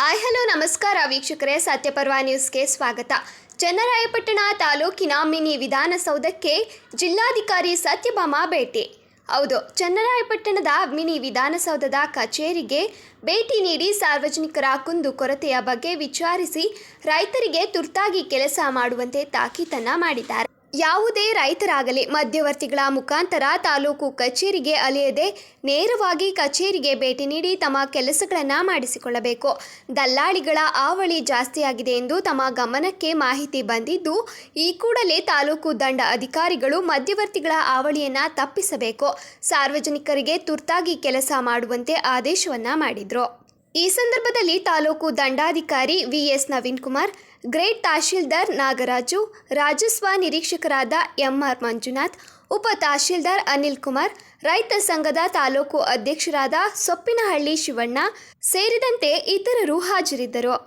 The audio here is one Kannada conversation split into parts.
ಹಾಯ್ ಹಲೋ ನಮಸ್ಕಾರ ವೀಕ್ಷಕರೇ, ಸತ್ಯಪರ್ವ ನ್ಯೂಸ್ಗೆ ಸ್ವಾಗತ. ಚನ್ನರಾಯಪಟ್ಟಣ ತಾಲೂಕಿನ ಮಿನಿ ವಿಧಾನಸೌಧಕ್ಕೆ ಜಿಲ್ಲಾಧಿಕಾರಿ ಸತ್ಯಭಾಮ ಭೇಟಿ. ಹೌದು, ಚನ್ನರಾಯಪಟ್ಟಣದ ಮಿನಿ ವಿಧಾನಸೌಧದ ಕಚೇರಿಗೆ ಭೇಟಿ ನೀಡಿ ಸಾರ್ವಜನಿಕರ ಕುಂದುಕೊರತೆಯ ಬಗ್ಗೆ ವಿಚಾರಿಸಿ ರೈತರಿಗೆ ತುರ್ತಾಗಿ ಕೆಲಸ ಮಾಡುವಂತೆ ತಾಕೀತನ್ನ ಮಾಡಿದ್ದಾರೆ. ಯಾವುದೇ ರೈತರಾಗಲಿ ಮಧ್ಯವರ್ತಿಗಳ ಮುಖಾಂತರ ತಾಲೂಕು ಕಚೇರಿಗೆ ಅಲೆಯದೆ ನೇರವಾಗಿ ಕಚೇರಿಗೆ ಭೇಟಿ ನೀಡಿ ತಮ್ಮ ಕೆಲಸಗಳನ್ನು ಮಾಡಿಸಿಕೊಳ್ಳಬೇಕು. ದಲ್ಲಾಳಿಗಳ ಹಾವಳಿ ಜಾಸ್ತಿಯಾಗಿದೆ ಎಂದು ತಮ್ಮ ಗಮನಕ್ಕೆ ಮಾಹಿತಿ ಬಂದಿದ್ದು, ಈ ಕೂಡಲೇ ತಾಲೂಕು ದಂಡ ಅಧಿಕಾರಿಗಳು ಮಧ್ಯವರ್ತಿಗಳ ಹಾವಳಿಯನ್ನು ತಪ್ಪಿಸಬೇಕು, ಸಾರ್ವಜನಿಕರಿಗೆ ತುರ್ತಾಗಿ ಕೆಲಸ ಮಾಡುವಂತೆ ಆದೇಶವನ್ನ ಮಾಡಿದ್ರು. ಈ ಸಂದರ್ಭದಲ್ಲಿ ತಾಲೂಕು ದಂಡಾಧಿಕಾರಿ ವಿಎಸ್ ನವೀನ್ ಕುಮಾರ್, ಗ್ರೇಡ್ ತಹಶೀಲ್ದಾರ್ ನಾಗರಾಜು, ರಾಜಸ್ವ ನಿರೀಕ್ಷಕರಾದ ಎಂಆರ್ ಮಂಜುನಾಥ್, ಉಪ ತಹಶೀಲ್ದಾರ್ ಅನಿಲ್ ಕುಮಾರ್, ರೈತ ಸಂಘದ ತಾಲೂಕು ಅಧ್ಯಕ್ಷರಾದ ಸೊಪ್ಪಿನಹಳ್ಳಿ ಶಿವಣ್ಣ ಸೇರಿದಂತೆ ಇತರರು ಹಾಜರಿದ್ದರು.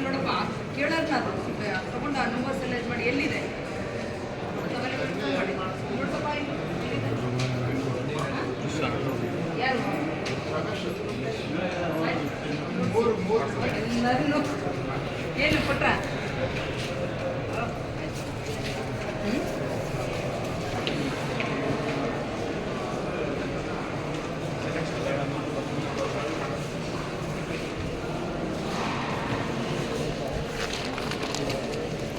ನೋಡಪ್ಪ ಕೇಳೋದು ನಾನು ತಗೊಂಡು ಆ ನಂಬರ್ಸ್ ಎಲ್ಲ ಇದು ಮಾಡಿ ಎಲ್ಲಿದೆ ನೋಡ್ತಪ್ಪ ಯಾರು ಎಲ್ಲರೂ ಏನು ಕೊಟ್ರ